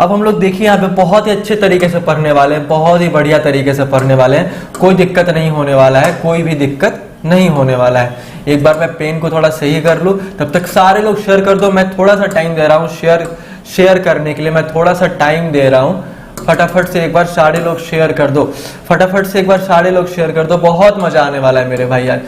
अब हम लोग देखिए यहाँ पे बहुत ही अच्छे तरीके से पढ़ने वाले हैं, बहुत ही बढ़िया तरीके से पढ़ने वाले हैं, कोई दिक्कत नहीं होने वाला है, कोई भी दिक्कत नहीं होने वाला है। एक बार मैं पेन को थोड़ा सही कर लूं, तब तक सारे लोग शेयर कर दो। मैं थोड़ा सा टाइम दे रहा हूँ शेयर करने के लिए, मैं थोड़ा सा टाइम दे रहा हूँ। फटाफट से एक बार सारे लोग शेयर कर दो, फटाफट से एक बार सारे लोग शेयर कर दो, बहुत मजा आने वाला है मेरे भाई यार।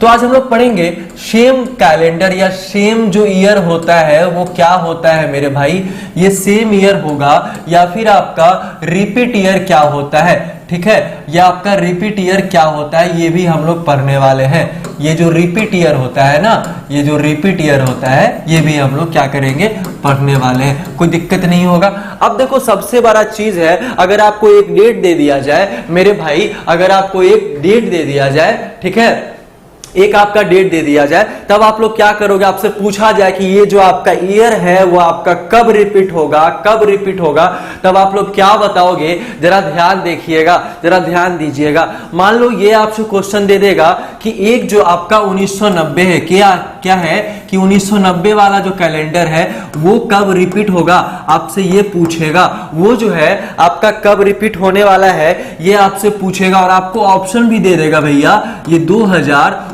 तो आज हम लोग पढ़ेंगे सेम कैलेंडर या सेम जो ईयर होता है वो क्या होता है मेरे भाई, ये सेम ईयर होगा या फिर आपका रिपीट ईयर क्या होता है, ठीक है, या आपका रिपीट ईयर क्या होता है, ये भी हम लोग पढ़ने वाले हैं। ये जो रिपीट ईयर होता है ना, ये जो रिपीट ईयर होता है ये भी हम लोग क्या करेंगे, पढ़ने वाले हैं, कोई दिक्कत नहीं होगा। अब देखो सबसे बड़ा चीज है, अगर आपको एक डेट दे दिया जाए मेरे भाई, अगर आपको एक डेट दे दिया जाए, ठीक है, एक आपका डेट दे दिया जाए, तब आप लोग क्या करोगे, आपसे पूछा जाए कि ये जो आपका ईयर है वो आपका कब रिपीट होगा, कब रिपीट होगा, तब आप लोग क्या बताओगे, जरा ध्यान देखिएगा, जरा ध्यान दीजिएगा। मान लो ये आपसे क्वेश्चन दे देगा कि एक जो आपका 1990 है, क्या है कि 1990 वाला जो कैलेंडर है वो कब रिपीट होगा, आपसे ये पूछेगा। वो जो है आपका कब रिपीट होने वाला है ये आपसे पूछेगा, और आपको ऑप्शन भी दे देगा भैया, ये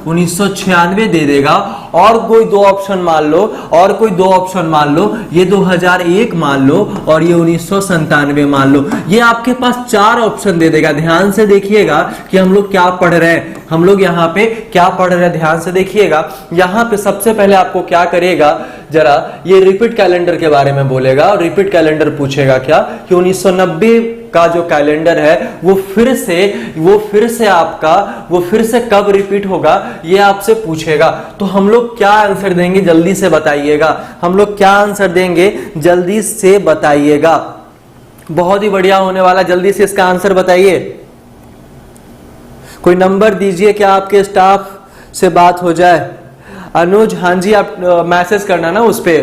1996 दे देगा, और कोई दो ऑप्शन मान लो, और कोई दो ऑप्शन मान लो, ये 2001 मान लो, और ये 1997 मान लो। ये आपके पास चार ऑप्शन दे देगा। ध्यान से देखिएगा कि हम लोग क्या पढ़ रहे हैं, हम लोग यहाँ पे क्या पढ़ रहे हैं, ध्यान से देखिएगा। यहाँ पे सबसे पहले आपको क्या करेगा, जरा ये रिपीट कैलेंडर के बारे में बोलेगा, और रिपीट कैलेंडर पूछेगा क्या कि 1990 का जो कैलेंडर है वो फिर से कब रिपीट होगा ये आपसे पूछेगा। तो हम लोग क्या आंसर देंगे जल्दी से बताइएगा, हम लोग क्या आंसर देंगे जल्दी से बताइएगा। बहुत ही बढ़िया होने वाला, जल्दी से इसका आंसर बताइए। कोई नंबर दीजिए, क्या आपके स्टाफ से बात हो जाए। अनुज, हाँ जी, आप मैसेज करना ना उस पे,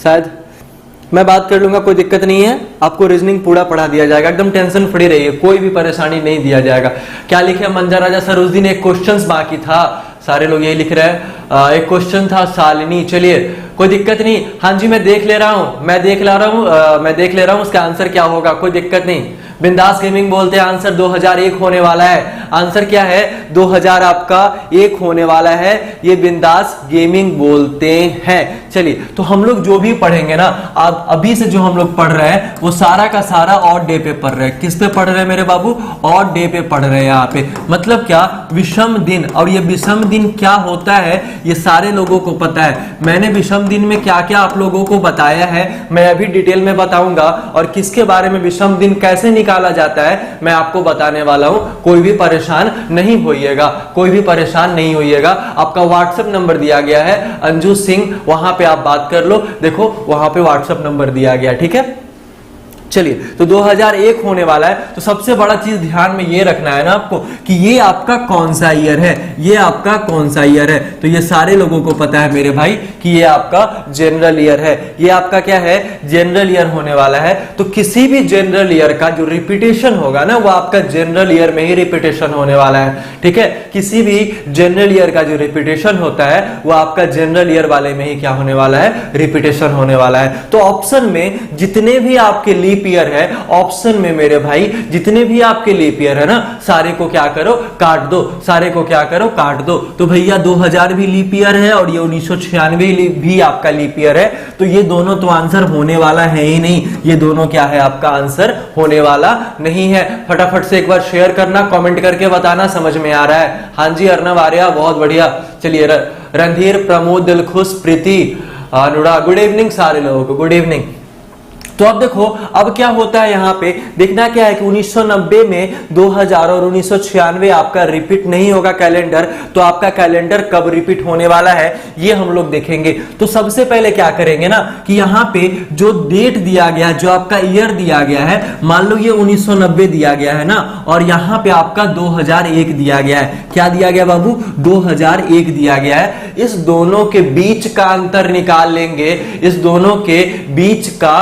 शायद मैं बात कर लूंगा, कोई दिक्कत नहीं है। आपको रीजनिंग पूरा पढ़ा दिया जाएगा, एकदम टेंशन फ्री रहिए, कोई भी परेशानी नहीं दिया जाएगा। क्या लिखे मंजा राजा सर, उस दिन एक क्वेश्चन बाकी था, सारे लोग यही लिख रहे हैं, एक क्वेश्चन था शालिनी। चलिए कोई दिक्कत नहीं, हाँ जी मैं देख ले रहा हूँ, मैं देख ले रहा हूँ उसका आंसर क्या होगा, कोई दिक्कत नहीं। बिंदास गेमिंग बोलते हैं आंसर 2001 होने वाला है। आंसर क्या है, 2000 आपका 1 होने वाला है, ये बिंदास गेमिंग बोलते हैं। चलिए तो हम लोग जो भी पढ़ेंगे ना, अब अभी से जो हम लोग पढ़ रहे हैं वो सारा का सारा ऑड डे पे पढ़ रहे हैं। किस पे पढ़ रहे हैं मेरे बाबू, ऑड डे पे पढ़ रहे हैं। यहाँ पे मतलब क्या, विषम दिन। और ये विषम दिन क्या होता है ये सारे लोगों को पता है। मैंने विषम दिन में क्या क्या आप लोगों को बताया है मैं अभी डिटेल में बताऊंगा, और किसके बारे में विषम दिन कैसे निकाला जाता है मैं आपको बताने वाला हूं। कोई भी परेशान नहीं होइएगा, कोई भी परेशान नहीं होइएगा। आपका व्हाट्सएप नंबर दिया गया है अंजू सिंह, वहां पे आप बात कर लो, देखो वहां पे व्हाट्सएप नंबर दिया गया, ठीक है। चलिए तो 2001 होने वाला है, तो सबसे बड़ा चीज ध्यान में ये रखना है ना आपको कि ये आपका कौन सा ईयर है, ये आपका कौन सा ईयर है। तो ये सारे लोगों को पता है मेरे भाई कि ये आपका जनरल ईयर है, ये आपका क्या है, जनरल ईयर होने वाला है। तो किसी भी जनरल ईयर का जो रिपीटेशन होगा ना वो आपका जनरल ईयर में ही रिपीटेशन होने वाला है, ठीक है। किसी भी जनरल ईयर का जो रिपीटेशन होता है वो आपका जनरल ईयर वाले में ही क्या होने वाला है, रिपीटेशन होने वाला है। तो ऑप्शन में जितने भी आपके लीप ईयर है, ऑप्शन में मेरे भाई जितने भी आपके लीप ईयर है ना, सारे को क्या करो, काट दो, सारे को क्या करो, काट दो। तो भैया 2000 भी लीप ईयर है और ये 1996 भी आपका लीप ईयर है, तो ये दोनों तो आंसर होने वाला है ही नहीं, ये दोनों क्या है, आपका आंसर होने वाला नहीं है। फटाफट से एक बार शेयर करना, कमेंट करके बताना समझ में आ रहा है। हाँ जी अर्नव आर्या, बहुत बढ़िया। चलिए रणधीर, प्रमोद, दिलखुश, प्रीति, अनुराग, गुड इवनिंग सारे लोगों को, गुड इवनिंग। तो अब देखो अब क्या होता है, यहाँ पे देखना क्या है कि 1990 में 2000 और 1996 आपका रिपीट नहीं होगा कैलेंडर, तो आपका कैलेंडर कब रिपीट होने वाला है ये हम लोग देखेंगे। तो सबसे पहले क्या करेंगे ना कि यहाँ पे जो डेट दिया गया है, जो आपका ईयर दिया गया है, मान लो ये 1990 दिया गया है ना, और यहाँ पे आपका 2001 दिया गया है। क्या दिया गया बाबू, 2001 दिया गया है। इस दोनों के बीच का अंतर निकाल लेंगे, इस दोनों के बीच का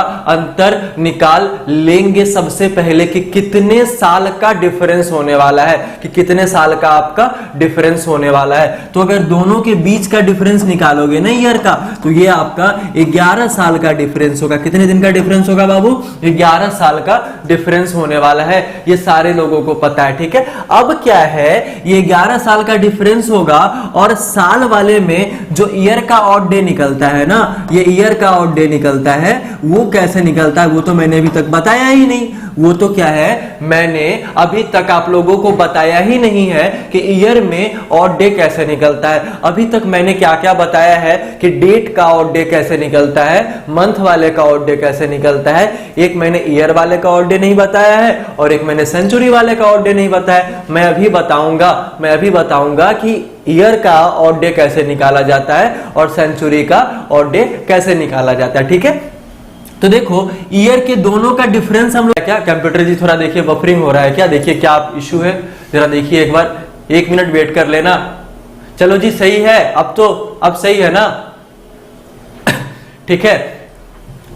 अंतर निकाल लेंगे सबसे पहले कि कितने साल का डिफरेंस होने वाला है, कि कितने साल का आपका डिफरेंस होने वाला है। तो अगर दोनों के बीच का डिफरेंस निकालोगे ना ईयर का, तो ये आपका 11 साल का डिफरेंस होगा। कितने दिन का डिफरेंस होगा बाबू? 11 साल का डिफरेंस होने वाला है, ये सारे लोगों को पता है, ठीक है। अब क्या है, ये 11 साल का डिफरेंस होगा और साल वाले में जो ईयर का ऑड डे निकलता है ना, ये ईयर का ऑड डे निकलता है, वो कैसे निकलता है वो तो मैंने अभी तक बताया ही नहीं। वो तो क्या है, मैंने अभी तक आप लोगों को बताया ही नहीं है कि ईयर में ऑड डे कैसे निकलता है। अभी तक मैंने क्या क्या बताया है कि डेट का ऑड डे कैसे निकलता है, मंथ वाले का ऑड डे कैसे निकलता है। एक मैंने ईयर वाले का ऑड डे नहीं बताया है और एक मैंने सेंचुरी वाले का ऑड डे नहीं बताया। मैं अभी बताऊंगा कि ईयर का ऑड डे कैसे निकाला जाता है और सेंचुरी का ऑड डे कैसे निकाला जाता है, ठीक है। तो देखो ईयर के दोनों का डिफरेंस हम लोग, क्या कंप्यूटर जी थोड़ा देखिए बफरिंग हो रहा है क्या, देखिए क्या इशू है, जरा देखिए एक बार, 1 मिनट वेट कर लेना। चलो जी सही है, अब सही है ना, ठीक है।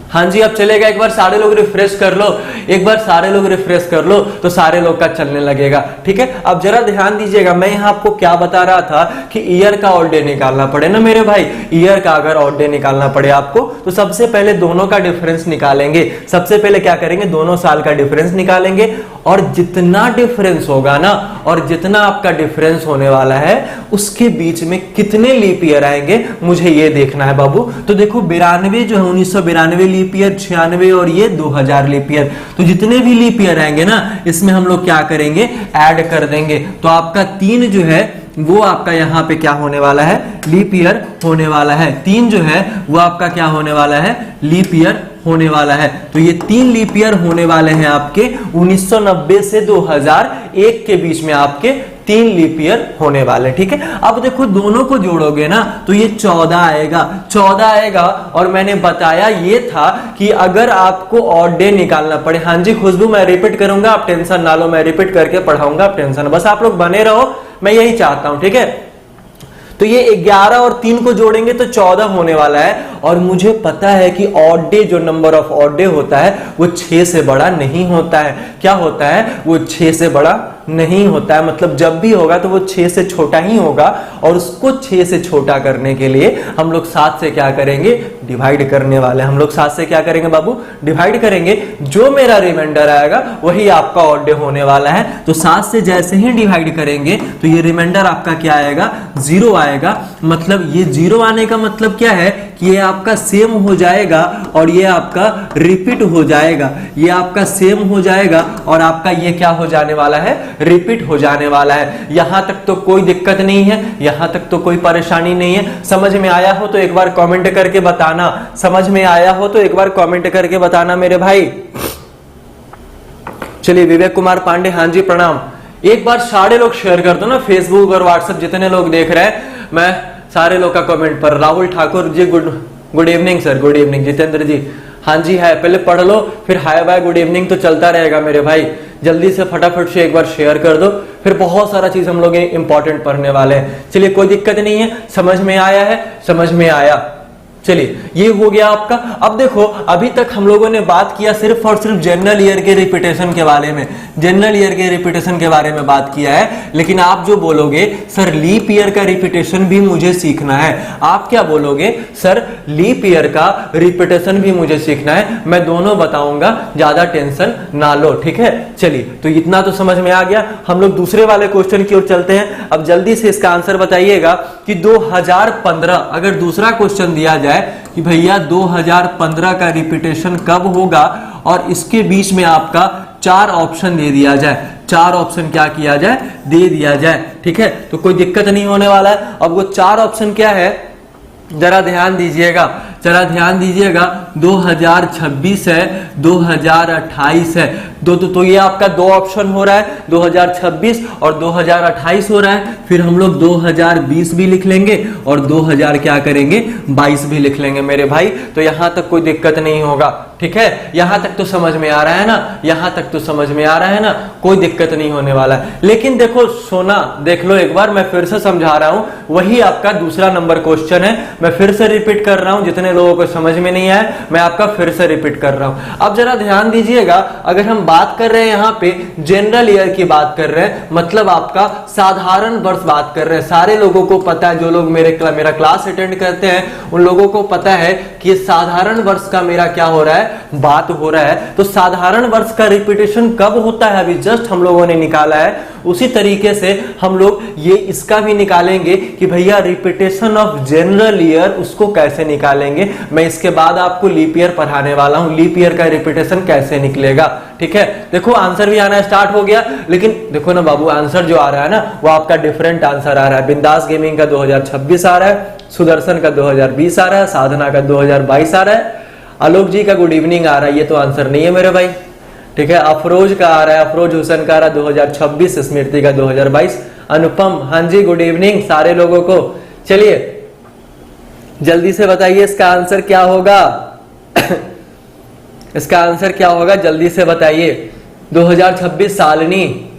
हाँ जी अब चलेगा, एक बार सारे लोग रिफ्रेश कर लो, एक बार सारे लोग रिफ्रेश कर लो तो सारे लोग का चलने लगेगा, ठीक है। अब जरा ध्यान दीजिएगा, मैं यहाँ आपको क्या बता रहा था कि ईयर का ऑड डे निकालना पड़े ना मेरे भाई। ईयर का अगर ऑड डे निकालना पड़े आपको तो सबसे पहले दोनों का डिफरेंस निकालेंगे। सबसे पहले क्या करेंगे, दोनों साल का डिफरेंस निकालेंगे और जितना डिफरेंस होगा ना, और जितना आपका डिफरेंस होने वाला है उसके बीच में कितने लीप ईयर आएंगे मुझे ये देखना है बाबू। तो देखो 92 जो है 1992 लीप ईयर, 96 और ये 2000 लीप ईयर। तो जितने भी लीप ईयर आएंगे ना इसमें हम लोग क्या करेंगे, ऐड कर देंगे। तो आपका 3 जो है वो आपका यहाँ पे क्या होने वाला है, लीप ईयर होने वाला है। 3 जो है वो आपका क्या होने वाला है, लीप ईयर होने वाला है। तो ये 3 लीप ईयर होने वाले हैं आपके 1990 से 2001 के बीच में, आपके 3 लीप ईयर होने वाले, ठीक है। अब देखो दोनों को जोड़ोगे ना तो ये 14 आएगा। और मैंने बताया ये था कि अगर आपको ऑड डे निकालना पड़े, हाँ जी खुशबू मैं रिपीट करूंगा, आप टेंशन ना लो, मैं रिपीट करके पढ़ाऊंगा, आप टेंशन, बस आप लोग बने रहो, मैं यही चाहता हूं, ठीक है। तो ये 11 और 3 को जोड़ेंगे तो 14 होने वाला है। और मुझे पता है कि ऑड डे, जो नंबर ऑफ ऑड डे होता है वो 6 से बड़ा नहीं होता है। क्या होता है, वो 6 से बड़ा नहीं होता है, मतलब जब भी होगा तो वो 6 से छोटा ही होगा। और उसको 6 से छोटा करने के लिए हम लोग 7 से क्या करेंगे, डिवाइड करने वाले। हम लोग 7 से क्या करेंगे बाबू, डिवाइड करेंगे। जो मेरा रिमाइंडर आएगा वही आपका ऑड डे होने वाला है। तो 7 से जैसे ही डिवाइड करेंगे तो ये रिमाइंडर आपका क्या आएगा, 0 आएगा। मतलब ये 0 आने का मतलब क्या है कि ये आपका सेम हो जाएगा और ये आपका रिपीट हो जाएगा। ये आपका सेम हो जाएगा और आपका ये क्या हो जाने वाला है, रिपीट हो जाने वाला है। यहां तक तो कोई दिक्कत नहीं है, यहां तक तो कोई परेशानी नहीं है। समझ में आया हो तो एक बार कमेंट करके बताना, समझ में आया हो तो एक बार कमेंट करके बताना मेरे भाई। चलिए विवेक कुमार पांडे, हाँ जी प्रणाम। एक बार सारे लोग शेयर कर दो ना, फेसबुक और व्हाट्सएप जितने लोग देख रहे हैं, मैं सारे लोग का कमेंट पर। Rahul Thakur ji good evening sir, good evening. Jitendra ji हाँ जी है, पहले पढ़ लो फिर हाय बाय गुड इवनिंग तो चलता रहेगा मेरे भाई। जल्दी से फटाफट से एक बार शेयर कर दो, फिर बहुत सारा चीज हम लोग इंपॉर्टेंट पढ़ने वाले हैं। चलिए कोई दिक्कत नहीं है, समझ में आया है, समझ में आया। चलिए ये हो गया आपका। अब देखो अभी तक हम लोगों ने बात किया सिर्फ और सिर्फ जनरल ईयर के रिपीटेशन के बारे में, जनरल ईयर के रिपीटेशन के बारे में बात किया है। लेकिन आप जो बोलोगे सर लीप ईयर का रिपीटेशन भी मुझे सीखना है, आप क्या बोलोगे सर लीप ईयर का रिपीटेशन भी मुझे सीखना है, मैं दोनों बताऊंगा, ज्यादा टेंशन ना लो, ठीक है। चलिए तो इतना तो समझ में आ गया। हम लोग दूसरे वाले क्वेश्चन की ओर चलते हैं। अब जल्दी से इसका आंसर बताइएगा कि 2015 अगर दूसरा क्वेश्चन दिया जाए कि भैया 2015 का रिपीटेशन कब होगा और इसके बीच में आपका 4 ऑप्शन दे दिया जाए, 4 ऑप्शन क्या किया जाए, दे दिया जाए, ठीक है। तो कोई दिक्कत नहीं होने वाला है। अब वो 4 ऑप्शन क्या है, जरा ध्यान दीजिएगा, जरा ध्यान दीजिएगा। 2026 है, 2028 है, तो ये आपका 2 ऑप्शन हो रहा है, 2026 और 2028 हो रहा है। फिर हम लोग 2020 भी लिख लेंगे और 2000 क्या करेंगे, 22 भी लिख लेंगे मेरे भाई। तो यहां तक कोई दिक्कत नहीं होगा, ठीक है। यहां तक तो समझ में आ रहा है ना, यहां तक तो समझ में आ रहा है ना, कोई दिक्कत नहीं होने वाला है। लेकिन देखो सोना, देख लो एक बार, मैं फिर से समझा रहा हूं, वही आपका दूसरा नंबर क्वेश्चन है। मैं फिर से रिपीट कर रहा हूं, जितने लोगों को समझ में नहीं आया, मैं आपका फिर से रिपीट कर रहा हूं। अब जरा ध्यान दीजिएगा, अगर हम बात कर रहे हैं यहाँ पे जनरल ईयर की बात कर रहे हैं, मतलब आपका साधारण वर्ष बात कर रहे हैं। सारे लोगों को पता है, जो लोग मेरा क्लास अटेंड करते हैं उन लोगों को पता है कि साधारण वर्ष का मेरा क्या हो रहा है, बात हो रहा है। तो साधारण वर्ष का रिपीटेशन कब होता है, अभी जस्ट हम लोगों ने निकाला है। उसी तरीके से हम लोग ये इसका भी निकालेंगे कि भैया रिपीटेशन ऑफ जनरल ईयर उसको कैसे निकालेंगे। मैं इसके बाद आपको लीप ईयर पढ़ाने वाला हूं, लीप ईयर का रिपीटेशन कैसे निकलेगा। ठीक है, देखो आंसर भी आना स्टार्ट हो गया, लेकिन देखो ना बाबू, आंसर जो आ रहा है ना वो आपका डिफरेंट आंसर आ रहा है। बिंदास गेमिंग का 2026 आ रहा है, सुदर्शन का 2020 आ रहा है, साधना का 2022 आ रहा है, आलोक जी का गुड इवनिंग आ रहा है, ये तो आंसर नहीं है मेरे भाई। ठीक है, अफरोज का आ रहा है, अफरोज हुसैन का आ रहा है 2026, स्मृति का 2022, अनुपम हाँ जी गुड इवनिंग सारे लोगों को। चलिए जल्दी से बताइए इसका आंसर क्या होगा। इसका आंसर क्या होगा जल्दी से बताइए। 2026 सालनी,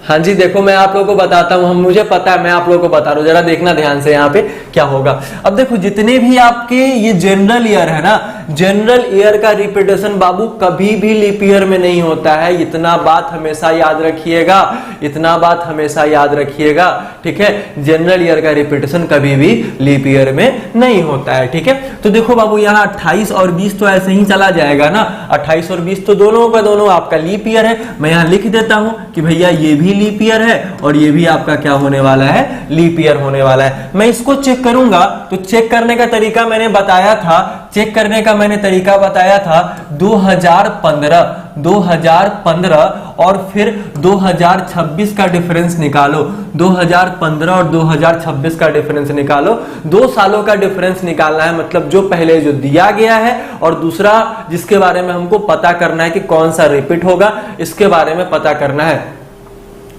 हाँ जी देखो मैं आप लोगों को बताता हूं, मुझे पता है, मैं आप लोगों को बता रहा हूं, जरा देखना ध्यान से यहाँ पे क्या होगा। अब देखो जितने भी आपके ये जनरल ईयर है ना, जनरल ईयर का रिपीटेशन बाबू कभी भी लीप ईयर में नहीं होता है। इतना बात हमेशा याद रखिएगा, इतना बात हमेशा याद रखिएगा। ठीक है, जनरल ईयर का रिपीटेशन कभी भी लीप ईयर में नहीं होता है। ठीक है, तो देखो बाबू यहाँ 28 और 20 तो ऐसे ही चला जाएगा ना, 28 और 20 तो दोनों का दोनों आपका लीप ईयर है। मैं यहाँ लिख देता हूं कि भैया ये भी लीप ईयर है और ये भी आपका क्या होने वाला है, लीप ईयर होने वाला है। मैं इसको चेक करूंगा, तो चेक करने का तरीका मैंने बताया था, चेक करने का मैंने तरीका बताया था 2015 और फिर 2026 का डिफरेंस निकालो। 2015 और 2026 का डिफरेंस निकालो, 2 सालों का डिफरेंस निकालना है, मतलब जो पहले जो दिया गया है और दूसरा जिसके बारे में हमको पता करना है कि कौन सा रिपीट होगा, इसके बारे में पता करना है।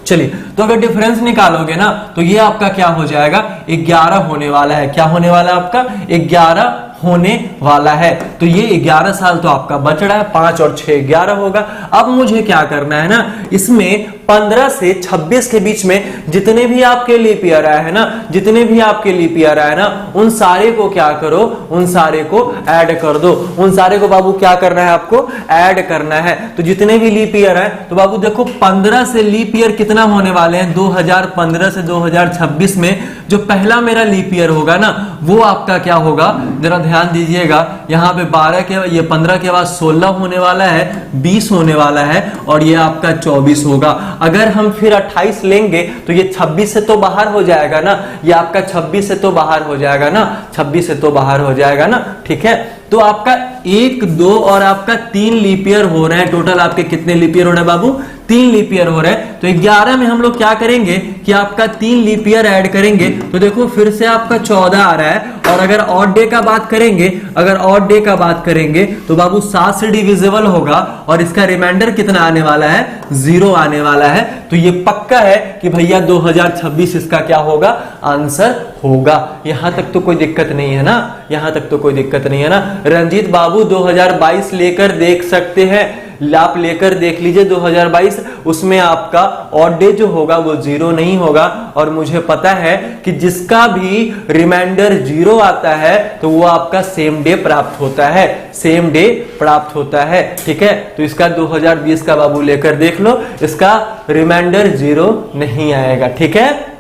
चलिए, तो अगर डिफरेंस निकालोगे ना तो ये आपका क्या हो जाएगा, 11 होने वाला है। क्या होने वाला है आपका, 11 होने वाला है। तो ये 11 साल तो आपका बच रहा है, 5 और 6 11 होगा। अब मुझे क्या करना है ना, इसमें 15 से 26 के बीच में जितने भी आपके लीप ईयर आए हैं ना, जितने भी आपके लीप ईयर आए ना, उन सारे को क्या करो, उन सारे को ऐड कर दो। उन सारे को बाबू क्या करना है, आपको ऐड करना है। तो जितने भी लीप ईयर है, तो बाबू देखो 15 से लीप ईयर कितना होने वाले हैं, 2015 से 2026 में जो पहला मेरा लीप ईयर होगा ना, वो आपका क्या होगा, जरा ध्यान दीजिएगा। यहाँ पे 12 के, ये 15 के बाद 16 होने वाला है, 20 होने वाला है और ये आपका 24 होगा। अगर हम फिर 28 लेंगे तो ये 26 से तो बाहर हो जाएगा ना, ये आपका 26 से तो बाहर हो जाएगा ना, 26 से तो बाहर हो जाएगा ना। ठीक है, तो आपका 1, 2 और आपका 3 लीप ईयर हो रहे हैं। टोटल आपके कितने लीप ईयर हो रहे हैं बाबू, 3 लीप ईयर हो रहे हैं। तो 11 में हम लोग क्या करेंगे कि आपका 3 लीप ईयर ऐड करेंगे, तो देखो फिर से आपका 14 आ रहा है। और अगर ऑड डे का बात करेंगे, अगर ऑड डे का बात करेंगे तो बाबू 7 से डिविजिबल होगा और इसका रिमाइंडर कितना आने वाला है, 0 आने वाला है। तो ये पक्का है कि भैया 2026 इसका क्या होगा, आंसर होगा। यहां तक तो कोई दिक्कत नहीं है ना, यहां तक तो कोई दिक्कत नहीं है ना। रंजीत बाबू 2022 लेकर देख सकते हैं, आप लेकर देख लीजिए 2022, उसमें आपका ऑड डे जो होगा वो 0 नहीं होगा। और मुझे पता है कि जिसका भी रिमाइंडर 0 आता है तो वो आपका सेम डे प्राप्त होता है, सेम डे प्राप्त होता है। ठीक है, तो इसका 2020 का बाबू लेकर देख लो, इसका रिमाइंडर 0 नहीं आएगा। ठीक है,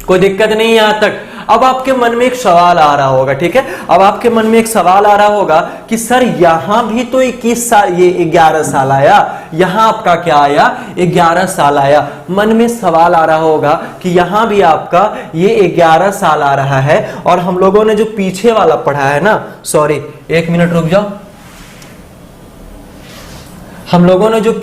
कोई दिक्कत नहीं यहां तक। अब आपके मन में एक सवाल आ रहा होगा, ठीक है, अब आपके मन में एक सवाल आ रहा होगा कि सर यहां भी तो 21 साल, ये 11 साल आया, यहां आपका क्या आया, 11 साल आया। मन में सवाल आ रहा होगा कि यहां भी आपका ये 11 साल आ रहा है और हम लोगों ने जो पीछे वाला पढ़ा है ना, सॉरी 1 मिनट रुक जाओ, हम लोगों ने जो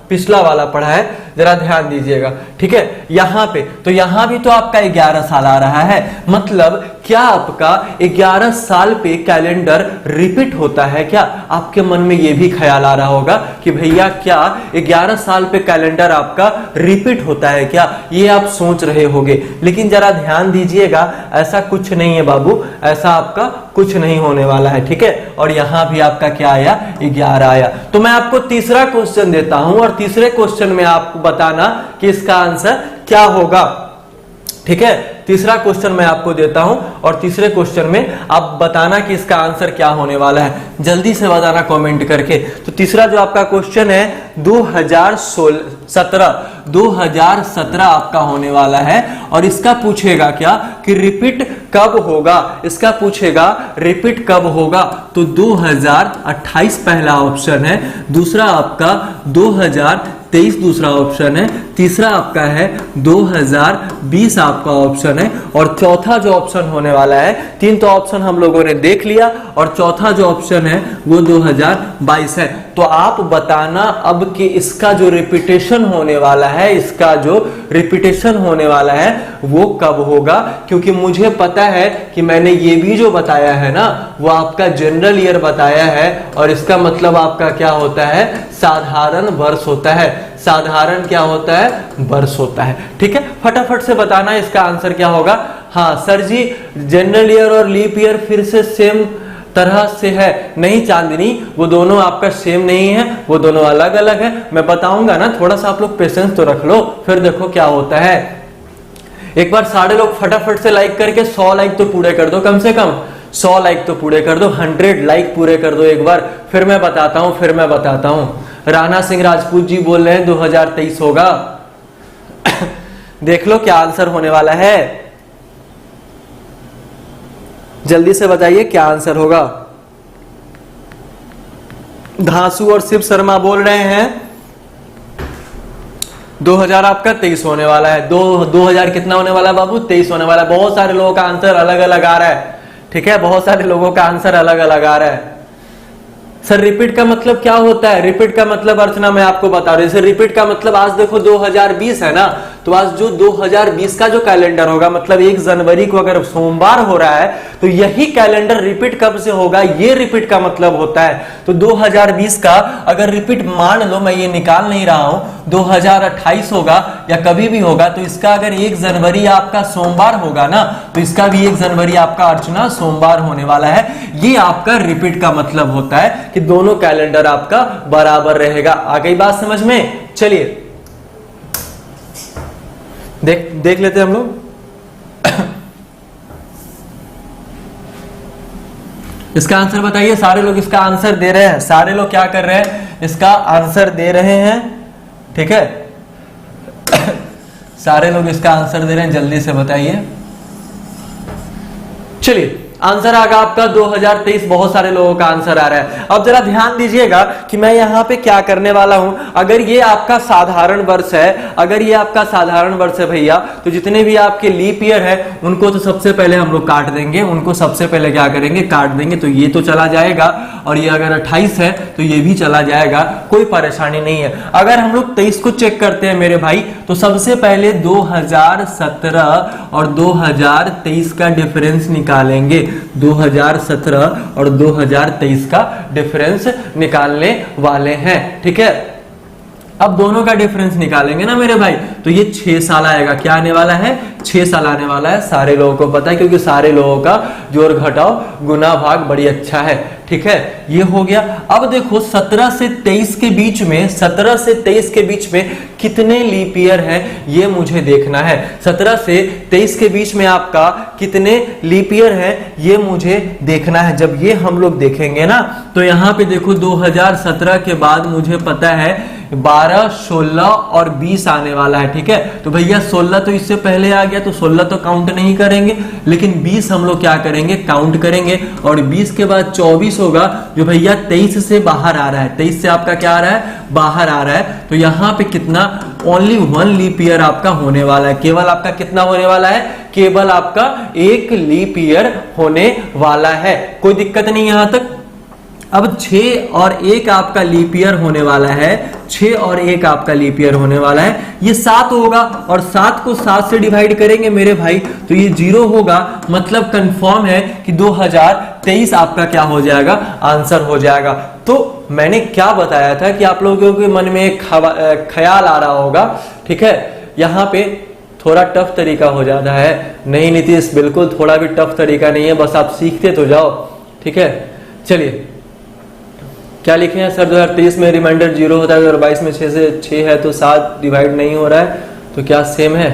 पिछला वाला पढ़ा है, जरा ध्यान दीजिएगा। ठीक है, यहां पे तो यहां भी तो आपका 11 साल आ रहा है, मतलब क्या आपका 11 साल पे कैलेंडर रिपीट होता है क्या? आपके मन में ये भी ख्याल आ रहा होगा कि भैया क्या 11 साल पे कैलेंडर आपका रिपीट होता है क्या, ये आप सोच रहे होंगे। लेकिन जरा ध्यान दीजिएगा, ऐसा कुछ नहीं है बाबू, ऐसा आपका कुछ नहीं होने वाला है। ठीक है, और यहां भी आपका क्या आया, 11 आया। तो मैं आपको तीसरा क्वेश्चन देता हूं और तीसरे क्वेश्चन में आपको बताना कि इसका आंसर क्या होगा। ठीक है, तीसरा क्वेश्चन मैं आपको देता हूं और तीसरे क्वेश्चन में आप बताना कि इसका आंसर क्या होने वाला है, जल्दी से बताना कमेंट करके। तो तीसरा जो आपका क्वेश्चन है 2017 आपका होने वाला है और इसका पूछेगा क्या कि रिपीट कब होगा, इसका पूछेगा रिपीट कब होगा। तो 2028 पहला ऑप्शन है, दूसरा आपका 2023 दूसरा ऑप्शन है, तीसरा आपका है 2020 आपका ऑप्शन है और चौथा जो ऑप्शन होने वाला है, तीन तो ऑप्शन हम लोगों ने देख लिया और चौथा जो ऑप्शन है वो 2022 है। तो आप बताना अब कि इसका जो रिपीटेशन होने वाला है, इसका जो रिपीटेशन होने वाला है वो कब होगा, क्योंकि मुझे पता है कि मैंने ये भी जो बताया है ना वो आपका जनरल ईयर बताया है और इसका मतलब आपका क्या होता है, साधारण वर्ष होता है। साधारण क्या होता है, वर्ष होता है। ठीक है, फटाफट से बताना इसका आंसर क्या होगा। हाँ सर जी, जनरल ईयर और लीप ईयर फिर से सेम तरह से है, नहीं चांदनी, वो दोनों आपका सेम नहीं है, वो दोनों अलग अलग है। मैं बताऊंगा ना, थोड़ा सा आप लोग पेशेंस तो रख लो, फिर देखो क्या होता है। एक बार सारे लोग फटाफट से लाइक करके 100 लाइक तो पूरे कर दो, कम से कम 100 लाइक तो पूरे कर दो, 100 लाइक पूरे कर दो एक बार, फिर मैं बताता हूं। राणा सिंह राजपूत जी बोल रहे हैं 2023 होगा। देख लो क्या आंसर होने वाला है, जल्दी से बताइए क्या आंसर होगा। धांसू और शिव शर्मा बोल रहे हैं 2000 आपका 23 होने वाला है। 2000 कितना होने वाला है बाबू, 23 होने वाला है। बहुत सारे लोगों का आंसर अलग अलग आ रहा है। ठीक है, बहुत सारे लोगों का आंसर अलग अलग आ रहा है। सर रिपीट का मतलब क्या होता है, रिपीट का मतलब अर्चना मैं आपको बता रही हूं। सर रिपीट का मतलब आज देखो 2020 है ना, तो आज जो 2020 का जो कैलेंडर होगा, मतलब 1 जनवरी को अगर सोमवार हो रहा है तो यही कैलेंडर रिपीट कब से होगा, ये रिपीट का मतलब होता है। तो 2020 का अगर रिपीट मान लो, मैं ये निकाल नहीं रहा हूं, 2028 होगा या कभी भी होगा, तो इसका अगर 1 जनवरी आपका सोमवार होगा ना, तो इसका भी 1 जनवरी आपका अर्चना सोमवार होने वाला है। ये आपका रिपीट का मतलब होता है कि दोनों कैलेंडर आपका बराबर रहेगा। आ गई बात समझ में। चलिए देख लेते हैं हम लोग। इसका आंसर बताइए, सारे लोग इसका आंसर दे रहे हैं। सारे लोग क्या कर रहे हैं, इसका आंसर दे रहे हैं। ठीक है, सारे लोग इसका आंसर दे रहे हैं, जल्दी से बताइए। चलिए आंसर आ गया आपका 2023। बहुत सारे लोगों का आंसर आ रहा है। अब जरा ध्यान दीजिएगा कि मैं यहां पे क्या करने वाला हूं। अगर ये आपका साधारण वर्ष है, अगर ये आपका साधारण वर्ष है भैया, तो जितने भी आपके लीप ईयर है उनको तो सबसे पहले हम लोग काट देंगे, उनको सबसे पहले क्या करेंगे, काट देंगे। तो ये तो चला जाएगा और ये अगर 28 है तो ये भी चला जाएगा, कोई परेशानी नहीं है। अगर हम लोग 23 को चेक करते हैं मेरे भाई, तो सबसे पहले 2017 और 2023 का डिफरेंस निकालेंगे। 2017 और 2023 का डिफरेंस निकालने वाले हैं। ठीक है, अब दोनों का डिफरेंस निकालेंगे ना मेरे भाई, तो ये 6 साल आएगा। क्या आने वाला है, 6 साल आने वाला है। सारे लोगों को पता है, क्योंकि सारे लोगों का जोड़ घटाव गुना भाग बड़ी अच्छा है। ठीक है, ये हो गया। अब देखो 17 से 23 के बीच में, 17 से 23 के बीच में कितने लीप ईयर है ये मुझे देखना है। 17 से 23 के बीच में आपका कितने लीप ईयर है ये मुझे देखना है। जब ये हम लोग देखेंगे ना, तो यहां पे देखो 2017 के बाद मुझे पता है 12, 16 और 20 आने वाला है। ठीक है, तो भैया 16 तो इससे पहले आ गया, तो 16 तो काउंट नहीं करेंगे, लेकिन 20 हम लोग क्या करेंगे, काउंट करेंगे। और 20 के बाद 24 होगा, जो भैया 23 से बाहर आ रहा है। 23 से आपका क्या आ रहा है, बाहर आ रहा है। तो यहां पे कितना, ओनली 1 लीप ईयर आपका होने वाला है। केवल आपका कितना होने वाला है, केवल आपका 1 लीप ईयर होने वाला है। कोई दिक्कत नहीं यहां तक। अब 6 और 1 आपका लीप ईयर होने वाला है। 6 और 1 आपका लीप ईयर होने वाला है। ये 7 होगा और 7 को 7 से डिवाइड करेंगे मेरे भाई, तो ये 0 होगा। मतलब कंफर्म है कि 2023 आपका क्या हो जाएगा, आंसर हो जाएगा। तो मैंने क्या बताया था कि आप लोगों के मन में एक ख्याल आ रहा होगा। ठीक है, यहां पे थोड़ा टफ तरीका हो जाता है। नहीं नीतीश, बिल्कुल थोड़ा भी टफ तरीका नहीं है, बस आप सीखते तो जाओ। ठीक है, चलिए क्या लिखे हैं सर, 2023 में रिमाइंडर 0 होता है, 2022 में 6 से 6 है तो 7 डिवाइड नहीं हो रहा है, तो क्या सेम है।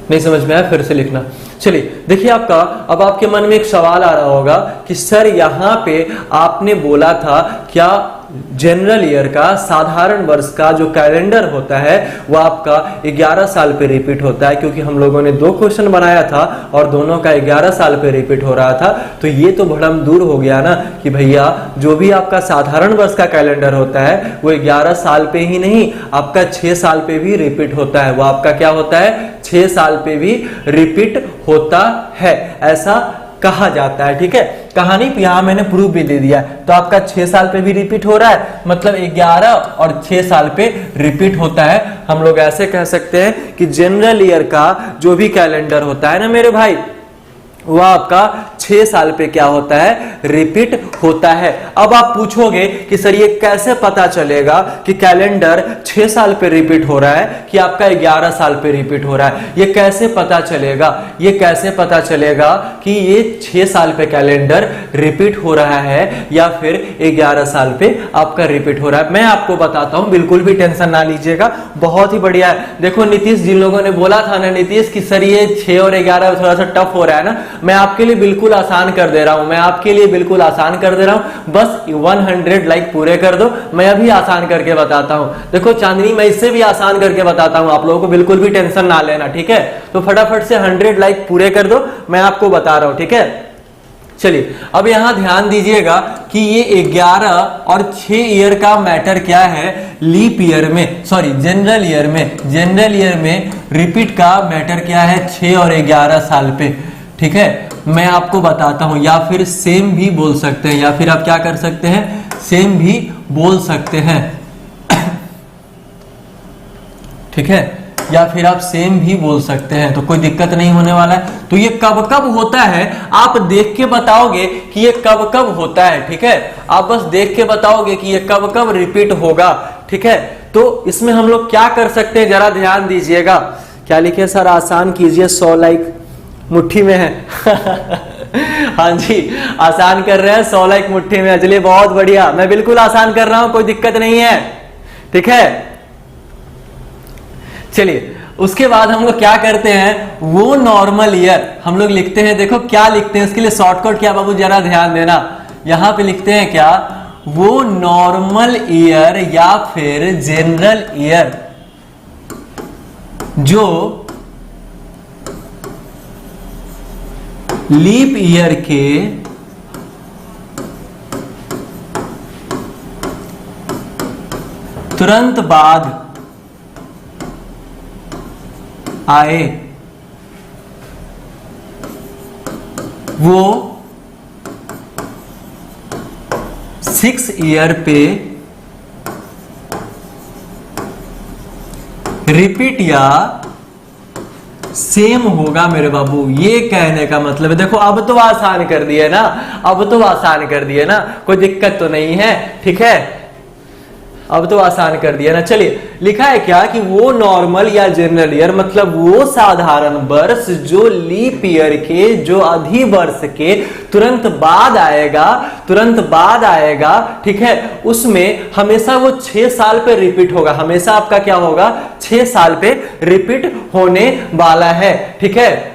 नहीं समझ में आया फिर से लिखना। चलिए देखिए आपका, अब आपके मन में एक सवाल आ रहा होगा कि सर यहाँ पे आपने बोला था क्या जनरल ईयर का, साधारण वर्ष का जो कैलेंडर होता है वो आपका 11 साल पे रिपीट होता है, क्योंकि हम लोगों ने 2 क्वेश्चन बनाया था और दोनों का 11 साल पे रिपीट हो रहा था। तो ये तो भ्रम दूर हो गया ना कि भैया जो भी आपका साधारण वर्ष का कैलेंडर होता है वो 11 साल पे ही नहीं, आपका 6 साल पे भी रिपीट होता है। वो आपका क्या होता है, 6 साल पे भी रिपीट होता है, ऐसा कहा जाता है। ठीक है, कहानी यहां मैंने प्रूफ भी दे दिया। तो आपका 6 साल पे भी रिपीट हो रहा है, मतलब 11 और 6 साल पे रिपीट होता है। हम लोग ऐसे कह सकते हैं कि जनरल ईयर का जो भी कैलेंडर होता है ना मेरे भाई, वो आपका 6 साल पे क्या होता है, रिपीट होता है। अब आप पूछोगे कि सर ये कैसे पता चलेगा कि कैलेंडर 6 साल पे रिपीट हो रहा है कि आपका 11 साल पे रिपीट हो रहा है, ये कैसे पता चलेगा? ये कैसे पता चलेगा कि ये 6 साल पे कैलेंडर रिपीट हो रहा है या फिर 11 साल पे आपका रिपीट हो रहा है? मैं आपको बताता हूं, बिल्कुल भी टेंशन ना लीजिएगा, बहुत ही बढ़िया है। देखो नीतीश, जिन लोगों ने बोला था ना नीतीश कि सर ये 6 और 11 थोड़ा सा टफ हो रहा है ना, मैं आपके लिए बिल्कुल आसान कर दे रहा हूं, मैं आपके लिए बिल्कुल आसान कर दे रहा हूं। बस 100 लाइक पूरे कर दो, मैं अभी आसान करके बताता हूं। देखो चांदनी, मैं इससे भी आसान करके बताता हूं, आप लोगों को बिल्कुल भी टेंशन ना लेना, ठीक है? तो फटाफट से 100 लाइक पूरे कर दो, मैं आपको बता रहा हूं, ठीक है? चलिए अब यहां ध्यान दीजिएगा कि ये 11 और 6 ईयर का मैटर क्या है लीप ईयर में, सॉरी जनरल ईयर में। जनरल ईयर में रिपीट का मैटर क्या है, 6 और 11 साल पे। ठीक है, मैं आपको बताता हूं, या फिर सेम भी बोल सकते हैं, या फिर आप क्या कर सकते हैं, सेम भी बोल सकते हैं। ठीक है, या फिर आप सेम भी बोल सकते हैं, तो कोई दिक्कत नहीं होने वाला है। तो ये कब कब होता है आप देख के बताओगे कि ये कब कब होता है। ठीक है, आप बस देख के बताओगे कि ये कब कब रिपीट होगा। ठीक है, तो इसमें हम लोग क्या कर सकते हैं, जरा ध्यान दीजिएगा। क्या लिखे सर, आसान कीजिए, 100 लाइक मुट्ठी में है। हाँ जी, आसान कर रहे हैं, 100 लाइक मुट्ठी में। चलिए बहुत बढ़िया, मैं बिल्कुल आसान कर रहा हूं, कोई दिक्कत नहीं है। ठीक है, चलिए उसके बाद हम लोग क्या करते हैं, वो नॉर्मल ईयर हम लोग लिखते हैं। देखो क्या लिखते हैं, इसके लिए शॉर्टकट क्या बाबू, जरा ध्यान देना। यहां पे लिखते हैं क्या, वो नॉर्मल ईयर या फिर जनरल ईयर जो लीप ईयर के तुरंत बाद आए, वो 6 ईयर पे रिपीट या सेम होगा मेरे बाबू। ये कहने का मतलब है, देखो अब तो आसान कर दिए ना, अब तो आसान कर दिए ना, कोई दिक्कत तो नहीं है। ठीक है, अब तो आसान कर दिया ना। चलिए लिखा है क्या कि वो नॉर्मल या जनरल ईयर, मतलब वो साधारण वर्ष जो लीप ईयर के, जो अधिवर्ष के तुरंत बाद आएगा, तुरंत बाद आएगा। ठीक है, उसमें हमेशा वो 6 साल पे रिपीट होगा, हमेशा आपका क्या होगा, 6 साल पे रिपीट होने वाला है। ठीक है,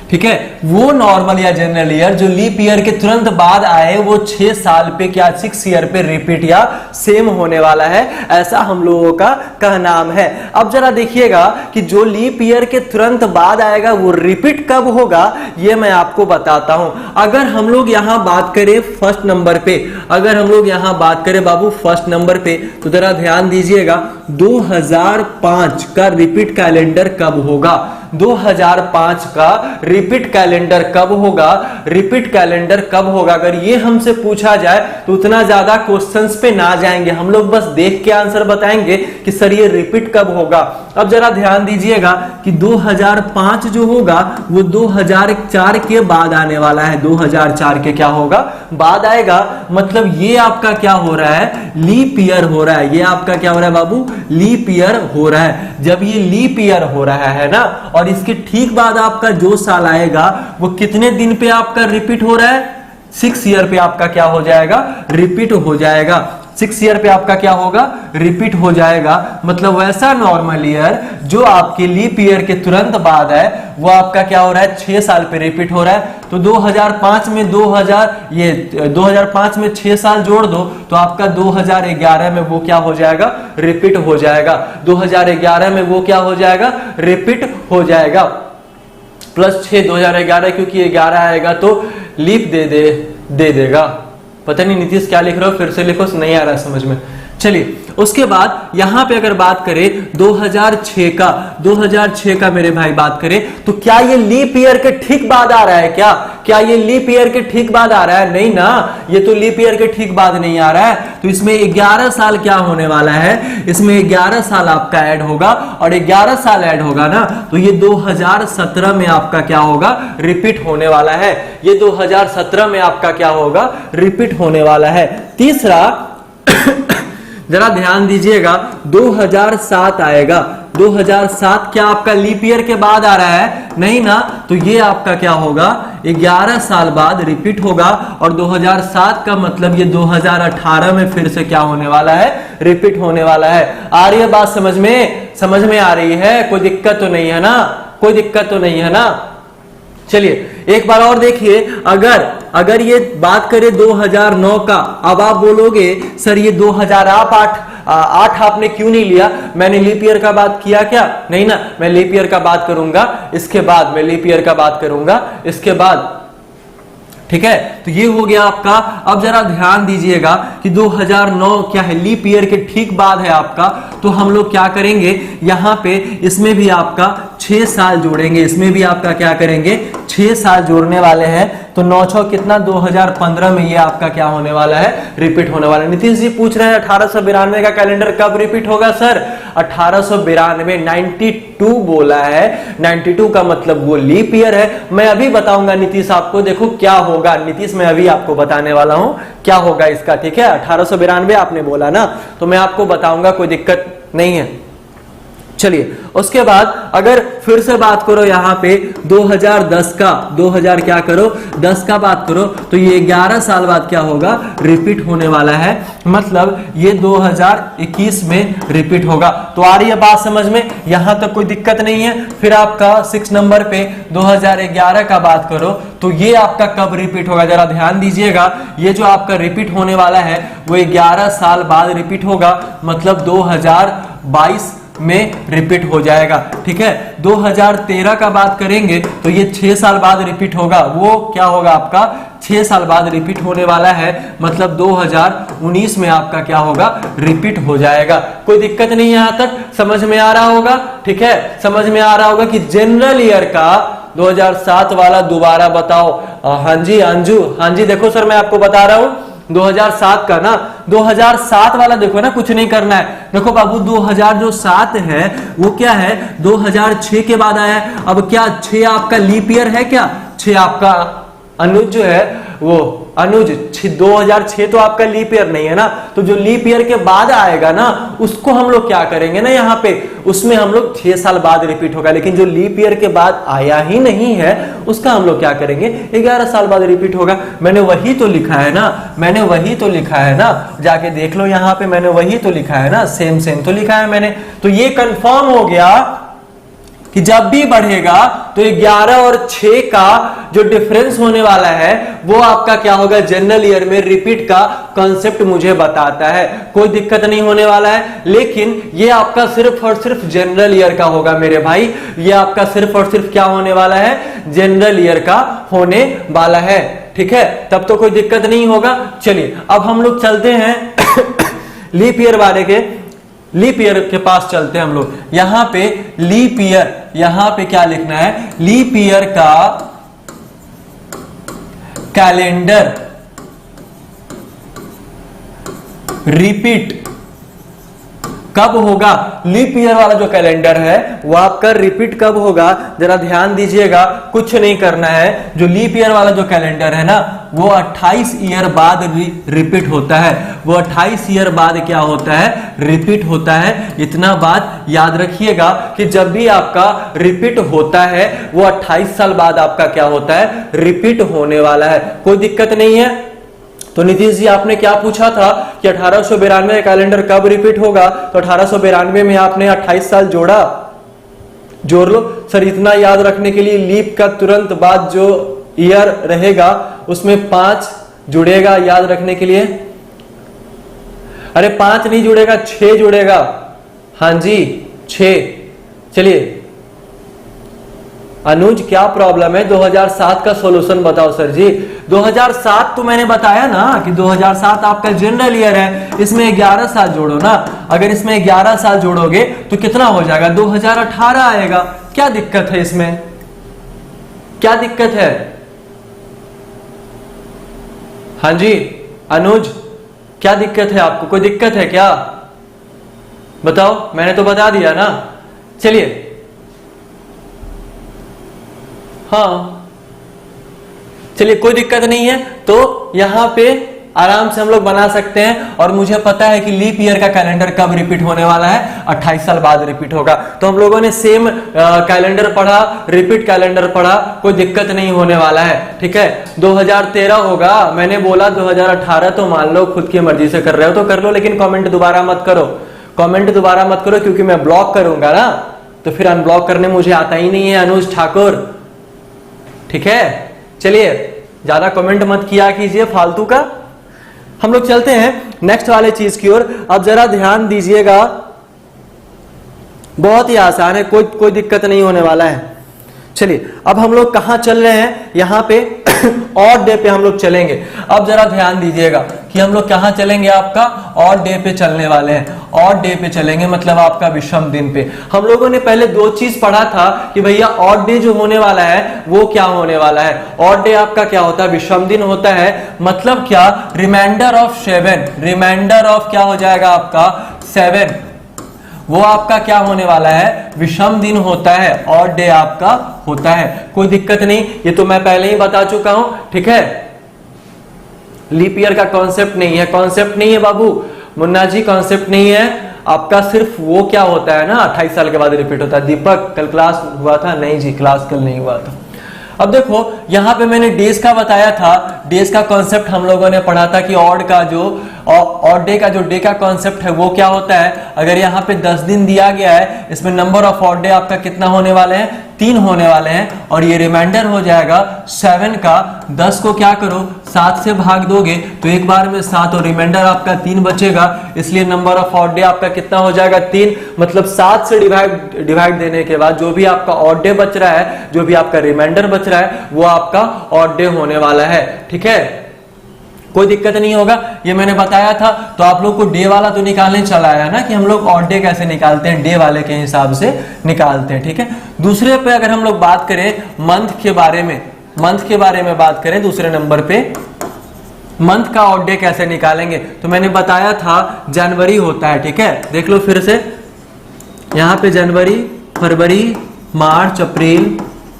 ठीक है, वो नॉर्मल या जनरल ईयर जो लीप ईयर के तुरंत बाद आए, वो 6 साल पे क्या, 6 ईयर पे रिपीट या सेम होने वाला है, ऐसा हम लोगों का कहनाम है। अब जरा देखिएगा कि जो लीप ईयर के तुरंत बाद आएगा वो रिपीट कब होगा, ये मैं आपको बताता हूं। अगर हम लोग यहां बात करें फर्स्ट नंबर पे, अगर हम लोग यहां बात करें बाबू फर्स्ट नंबर पे, तो जरा ध्यान दीजिएगा 2005 का रिपीट कैलेंडर कब होगा, 2005 का रिपीट कैलेंडर कब होगा, रिपीट कैलेंडर कब होगा। अगर ये हमसे पूछा जाए तो उतना ज्यादा क्वेश्चंस पे ना जाएंगे, हम लोग बस देख के आंसर बताएंगे कि सर ये रिपीट कब होगा। अब जरा ध्यान दीजिएगा कि 2005 जो होगा वो 2004 के बाद आने वाला है, 2004 के क्या होगा, बाद आएगा। मतलब ये आपका क्या हो रहा है, लीप ईयर हो रहा है। ये आपका क्या हो रहा है बाबू, लीप ईयर हो रहा है। जब ये लीप ईयर हो रहा है ना, और इसके ठीक बाद आपका जो साल आएगा वो कितने दिन पे आपका रिपीट हो रहा है, 6 ईयर पे आपका क्या हो जाएगा, रिपीट हो जाएगा। 6 ईयर पे आपका क्या होगा, रिपीट हो जाएगा। मतलब वैसा नॉर्मल ईयर जो आपके लीप ईयर के तुरंत बाद है वो आपका क्या हो रहा है, 6 साल पे रिपीट हो रहा है। तो 2005 में 2005 में 6 साल जोड़ दो तो आपका 2011 में वो क्या हो जाएगा, रिपीट हो जाएगा। 2011 में वो क्या हो जाएगा, रिपीट हो जाएगा। +6 2011, क्योंकि 11 आएगा तो लीप दे देगा। पता नहीं नीतीश क्या लिख रहे हो, फिर से लिखो, नहीं आ रहा है समझ में। चलिए उसके बाद यहां पे अगर बात करें 2006 का मेरे भाई बात करें तो क्या ये लीप ईयर के ठीक बाद आ रहा है क्या ये लीप ईयर के ठीक बाद आ रहा है? नहीं ना, ये तो लीप ईयर के ठीक बाद नहीं आ रहा है। तो इसमें 11 साल क्या होने वाला है, इसमें 11 साल आपका ऐड होगा, और 11 साल ऐड होगा ना तो ये 2017 में आपका क्या होगा, रिपीट होने वाला है। ये 2017 में आपका क्या होगा, रिपीट होने वाला है। तीसरा जरा ध्यान दीजिएगा, 2007 आएगा। 2007 क्या आपका लीप ईयर के बाद आ रहा है? नहीं ना, तो ये आपका क्या होगा, 11 साल बाद रिपीट होगा। और 2007 का मतलब ये 2018 में फिर से क्या होने वाला है, रिपीट होने वाला है। आ रही है बात समझ में आ रही है? कोई दिक्कत तो नहीं है ना, कोई दिक्कत तो नहीं है ना। चलिए एक बार और देखिए, अगर ये बात करें 2009 का, अब आप बोलोगे सर ये 2008 आपने क्यों नहीं लिया, मैंने लीप ईयर का बात किया क्या? नहीं ना, मैं लीप ईयर का बात करूंगा इसके बाद, मैं लीप ईयर का बात करूंगा इसके बाद, ठीक है। तो ये हो गया आपका। अब जरा ध्यान दीजिएगा कि 2009 क्या है, लीप ईयर के ठीक बाद है आपका। तो हम लोग क्या करेंगे, यहां पे इसमें भी आपका 6 साल जोड़ेंगे, इसमें भी आपका क्या करेंगे, 6 साल जोड़ने वाले हैं। तो 9 कितना, 2015 में ये आपका क्या होने वाला है, रिपीट होने वाला है। नीतीश जी पूछ रहे हैं 1892 का कैलेंडर कब रिपीट होगा सर? 1892, 92 बोला है, 92 का मतलब वो लीप ईयर है। मैं अभी बताऊंगा नीतीश आपको, देखो क्या होगा नीतीश, मैं अभी आपको बताने वाला हूं क्या होगा इसका, ठीक है। 1892 आपने बोला ना, तो मैं आपको बताऊंगा, कोई दिक्कत नहीं है। चलिए उसके बाद अगर फिर से बात करो यहाँ पे 2010 का, 2000 क्या करो 10 का बात करो, तो ये 11 साल बाद क्या होगा, रिपीट होने वाला है। मतलब ये 2021 में रिपीट होगा। तो आ रही है बात समझ में, यहां तक कोई दिक्कत नहीं है। फिर आपका 6 नंबर पे 2011 का बात करो तो ये आपका कब रिपीट होगा, जरा ध्यान दीजिएगा। ये जो आपका रिपीट होने वाला है वो 11 साल बाद रिपीट होगा, मतलब 2022 में रिपीट हो जाएगा, ठीक है। 2013 का बात करेंगे तो ये 6 साल बाद रिपीट होगा। वो क्या होगा आपका, 6 साल बाद रिपीट होने वाला है, मतलब 2019 में आपका क्या होगा, रिपीट हो जाएगा। कोई दिक्कत नहीं है, यहां तक समझ में आ रहा होगा, ठीक है। समझ में आ रहा होगा कि जनरल ईयर का 2007 वाला दोबारा बताओ। हाँ जी अंजू, हाँ जी देखो सर मैं आपको बता रहा हूं 2007 का ना, 2007 वाला देखो ना, कुछ नहीं करना है। देखो बाबू 2007 है वो क्या है, 2006 के बाद आया है। अब क्या 6 आपका लीप ईयर है क्या? 6 आपका अनुज जो है वो अनुज 2006 तो आपका लीप ईयर नहीं है ना, तो जो लीप ईयर के बाद आएगा ना उसको हम लोग क्या करेंगे ना, यहाँ पे उसमें हम लोग 6 साल बाद रिपीट होगा। लेकिन जो लीप ईयर के बाद आया ही नहीं है उसका हम लोग क्या करेंगे, 11 साल बाद रिपीट होगा। मैंने वही तो लिखा है ना, मैंने वही तो लिखा है ना, जाके देख लो यहाँ पे, मैंने वही तो लिखा है ना, सेम सेम तो लिखा है मैंने। तो ये कंफर्म हो गया कि जब भी बढ़ेगा तो 11 और 6 का जो डिफरेंस होने वाला है वो आपका क्या होगा, जनरल ईयर में रिपीट का कॉन्सेप्ट मुझे बताता है। कोई दिक्कत नहीं होने वाला है। लेकिन ये आपका सिर्फ और सिर्फ जनरल ईयर का होगा मेरे भाई, ये आपका सिर्फ और सिर्फ क्या होने वाला है, जनरल ईयर का होने वाला है, ठीक है। तब तो कोई दिक्कत नहीं होगा। चलिए अब हम लोग चलते हैं लीप ईयर वाले के, लीप ईयर के पास चलते हैं हम लोग। यहां पे लीप ईयर, यहां पे क्या लिखना है, लीप ईयर का कैलेंडर रिपीट कब होगा। लीप ईयर वाला जो कैलेंडर है वो आपका रिपीट कब होगा, जरा ध्यान दीजिएगा, कुछ नहीं करना है। जो लीप ईयर वाला जो कैलेंडर है ना वो 28 ईयर बाद रिपीट होता है, वो 28 ईयर बाद क्या होता है, रिपीट होता है। इतना बात याद रखिएगा कि जब भी आपका रिपीट होता है वो 28 साल बाद आपका क्या होता है, रिपीट होने वाला है। कोई दिक्कत नहीं है। तो नीतीश जी आपने क्या पूछा था कि 1892 कैलेंडर कब रिपीट होगा, तो 1892 में आपने 28 साल जोड़ा, जोड़ लो। सर इतना याद रखने के लिए लीप का तुरंत बाद जो ईयर रहेगा उसमें 5 जुड़ेगा याद रखने के लिए। अरे 5 नहीं जुड़ेगा, 6 जुड़ेगा। हाँ जी 6। चलिए अनुज क्या प्रॉब्लम है, 2007 का सॉल्यूशन बताओ सर जी। 2007 तो मैंने बताया ना कि 2007 आपका जनरल ईयर है, इसमें 11 साल जोड़ो ना। अगर इसमें 11 साल जोड़ोगे तो कितना हो जाएगा, 2018 आएगा। क्या दिक्कत है इसमें, क्या दिक्कत है? हाँ जी अनुज क्या दिक्कत है आपको, कोई दिक्कत है क्या बताओ, मैंने तो बता दिया ना। चलिए हाँ चलिए कोई दिक्कत नहीं है, तो यहां पे आराम से हम लोग बना सकते हैं। और मुझे पता है कि लीप ईयर का कैलेंडर कब रिपीट होने वाला है, 28 साल बाद रिपीट होगा। तो हम लोगों ने सेम कैलेंडर पढ़ा, रिपीट कैलेंडर पढ़ा, कोई दिक्कत नहीं होने वाला है। ठीक है 2013 होगा, मैंने बोला 2018 तो मान लो खुद की मर्जी से कर रहे हो तो कर लो, लेकिन कमेंट दोबारा मत करो, कमेंट दोबारा मत करो, क्योंकि मैं ब्लॉक करूंगा ना, तो फिर अनब्लॉक करने मुझे आता ही नहीं है अनुज ठाकुर। ठीक है चलिए ज्यादा कमेंट मत किया कीजिए फालतू का। हम लोग चलते हैं नेक्स्ट वाले चीज की ओर। अब जरा ध्यान दीजिएगा, बहुत ही आसान है, कोई दिक्कत नहीं होने वाला है। चलिए अब हम लोग कहां चल रहे हैं, यहां पे ऑड डे पे हम लोग चलेंगे। अब जरा ध्यान दीजिएगा कि हम लोग कहां चलेंगे, आपका ऑड डे पे चलने वाले हैं। ऑड डे पे चलेंगे मतलब आपका विषम दिन पे। हम लोगों ने पहले 2 चीज पढ़ा था कि भैया ऑड डे जो होने वाला है वो क्या होने वाला है। ऑड डे आपका क्या होता है, विषम दिन होता है। मतलब क्या, रिमाइंडर ऑफ 7, रिमाइंडर ऑफ क्या हो जाएगा आपका 7, वो आपका क्या होने वाला है, विषम दिन होता है, ऑड डे आपका होता है। कोई दिक्कत नहीं, ये तो मैं पहले ही बता चुका हूं। ठीक है लीप ईयर का कॉन्सेप्ट नहीं है, कॉन्सेप्ट नहीं है बाबू मुन्ना जी, कॉन्सेप्ट नहीं है आपका। सिर्फ वो क्या होता है ना 28 साल के बाद रिपीट होता है। दीपक कल क्लास हुआ था? नहीं जी क्लास कल नहीं हुआ था। अब देखो यहां पे मैंने डेज का बताया था, डेज का कॉन्सेप्ट हम लोगों ने पढ़ा था कि ऑड का जो ऑड डे का जो डे का कॉन्सेप्ट है वो क्या होता है। अगर यहाँ पे 10 दिन दिया गया है, इसमें नंबर ऑफ ऑड डे आपका कितना होने वाले हैं, 3 होने वाले हैं। और ये रिमाइंडर हो जाएगा 7 का। 10 को क्या करो 7 से भाग दोगे तो एक बार में 7 और रिमाइंडर आपका 3 बचेगा, इसलिए नंबर ऑफ ऑड डे आपका कितना हो जाएगा 3। मतलब 7 से डिवाइड देने के बाद जो भी आपका ऑड डे बच रहा है, जो भी आपका रिमाइंडर बच रहा है, वो आपका ऑड डे होने वाला है। ठीक है कोई दिक्कत नहीं होगा, ये मैंने बताया था। तो आप लोग को डे वाला तो निकालने चला आया ना कि हम लोग ऑड डे कैसे निकालते हैं, डे वाले के हिसाब से निकालते हैं। ठीक है दूसरे पे अगर हम लोग बात करें मंथ के बारे में, मंथ के बारे में बात करें दूसरे नंबर पे, मंथ का ऑड डे कैसे निकालेंगे, तो मैंने बताया था जनवरी होता है। ठीक है देख लो फिर से, यहां पे जनवरी, फरवरी, मार्च, अप्रैल,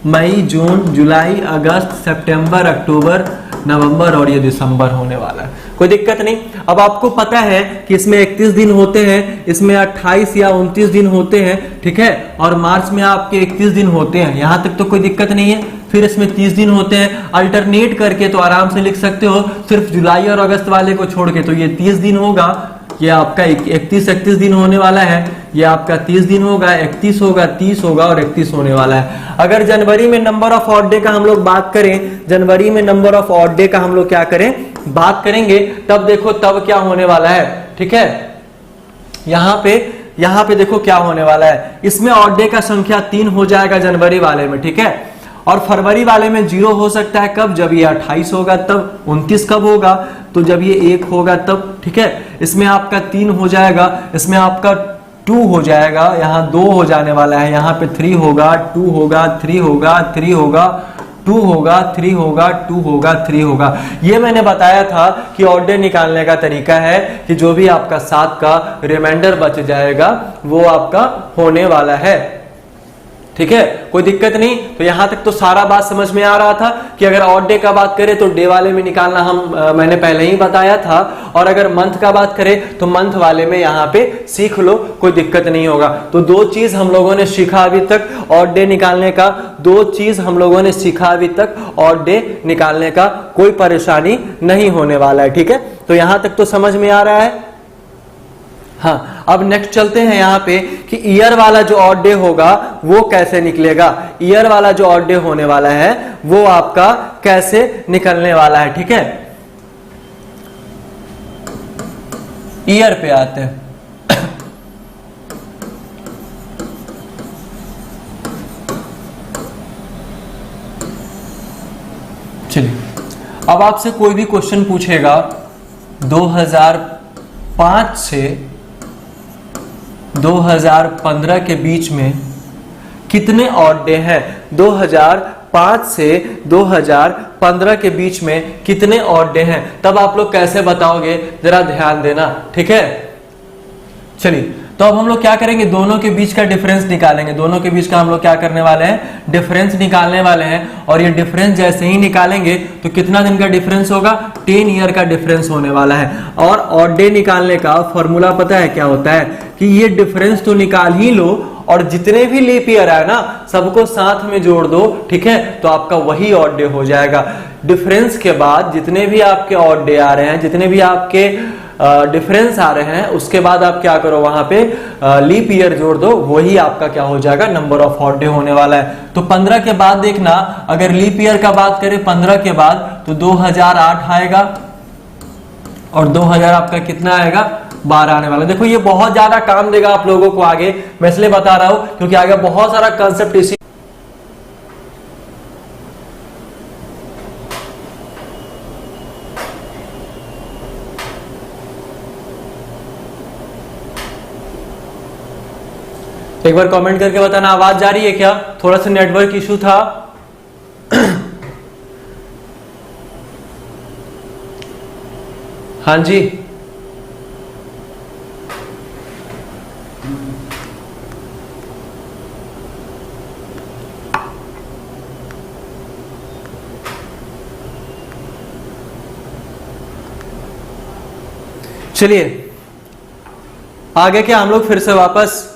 मई, जून, जुलाई, अगस्त, सितंबर, अक्टूबर, नवंबर और ये दिसंबर होने वाला है। कोई दिक्कत नहीं। अब आपको पता है कि इसमें 31 दिन होते हैं, इसमें 28 या 29 दिन होते हैं। ठीक है और मार्च में आपके 31 दिन होते हैं, यहां तक तो कोई दिक्कत नहीं है। फिर इसमें 30 दिन होते हैं, अल्टरनेट करके तो आराम से लिख सकते हो, सिर्फ जुलाई और अगस्त वाले को छोड़ के। तो ये 30 दिन होगा, ये आपका 31 दिन होने वाला है, ये आपका 30 दिन होगा, 31 होगा, 30 होगा और 31 होने वाला है। अगर जनवरी में नंबर ऑफ ऑड डे का हम लोग बात करें, जनवरी में नंबर ऑफ ऑड डे का हम लोग क्या करें, बात करेंगे, तब देखो तब क्या होने वाला है। ठीक है यहां पे देखो क्या होने वाला है, इसमें ऑड डे का संख्या 3 हो जाएगा जनवरी वाले में। ठीक है और फरवरी वाले में 0 हो सकता है, कब, जब ये 28 होगा तब। 29 कब होगा, तो जब ये 1 होगा तब। ठीक है इसमें आपका 3 हो जाएगा, इसमें आपका 2 हो जाएगा, यहाँ 2 हो जाने वाला है, यहाँ पे 3 होगा, 2 होगा, 3 होगा, 3 होगा, 2 होगा, 3 होगा, 2 होगा, 3 होगा। ये मैंने बताया था कि ऑड डे निकालने का तरीका है कि जो भी आपका 7 का रिमाइंडर बच जाएगा वो आपका होने वाला है। ठीक है, कोई दिक्कत नहीं। तो यहां तक तो सारा बात समझ में आ रहा था कि अगर ऑड डे का बात करें तो डे वाले में निकालना मैंने पहले ही बताया था, और अगर मंथ का बात करें तो मंथ वाले में यहाँ पे सीख लो, कोई दिक्कत नहीं होगा। तो दो चीज हम लोगों ने सीखा अभी तक ऑड डे निकालने का, दो चीज हम लोगों ने सीखा अभी तक ऑड डे निकालने का, कोई परेशानी नहीं होने वाला है, ठीक है। तो यहां तक तो समझ में आ रहा है। हाँ, अब नेक्स्ट चलते हैं यहाँ पे कि ईयर वाला जो ऑड डे होगा वो कैसे निकलेगा। ईयर वाला जो ऑड डे होने वाला है वो आपका कैसे निकलने वाला है, ठीक है। ईयर पे आते हैं। चलिए, अब आपसे कोई भी क्वेश्चन पूछेगा 2005 से 2015 के बीच में कितने ऑड डे हैं, 2005 से 2015 के बीच में कितने ऑड डे हैं, तब आप लोग कैसे बताओगे, जरा ध्यान देना, ठीक है। चलिए, तो अब हम लोग क्या करेंगे, दोनों के बीच का डिफरेंस निकालेंगे। दोनों के बीच का हम लोग क्या करने वाले हैं, डिफरेंस निकालने वाले हैं। और ये डिफरेंस जैसे ही निकालेंगे तो कितना दिन का डिफरेंस होगा, 10 ईयर का डिफरेंस होने वाला है। और ऑड डे निकालने का फॉर्मूला पता है क्या होता है कि ये डिफरेंस तो निकाल ही लो और जितने भी लीप ईयर है ना सबको साथ में जोड़ दो, ठीक है, तो आपका वही ऑड डे हो जाएगा। डिफरेंस के बाद जितने भी आपके ऑड डे आ रहे हैं, जितने भी आपके डिफरेंस आ रहे हैं, उसके बाद आप क्या करो, वहां पे लीप ईयर जोड़ दो, वही आपका क्या हो जाएगा, नंबर ऑफ ऑड डे होने वाला है। तो 15 के बाद देखना, अगर लीप ईयर का बात करें 15 के बाद तो 2008 आएगा और 2000 आपका कितना आएगा, 12 आने वाला। देखो ये बहुत ज्यादा काम देगा आप लोगों को आगे, मैं इसलिए बता रहा हूं क्योंकि आगे बहुत सारा कंसेप्ट इसी एक बार कमेंट करके बताना आवाज जा रही है क्या, थोड़ा सा नेटवर्क इशू था। हाँ जी, चलिए आगे क्या हम लोग फिर से वापस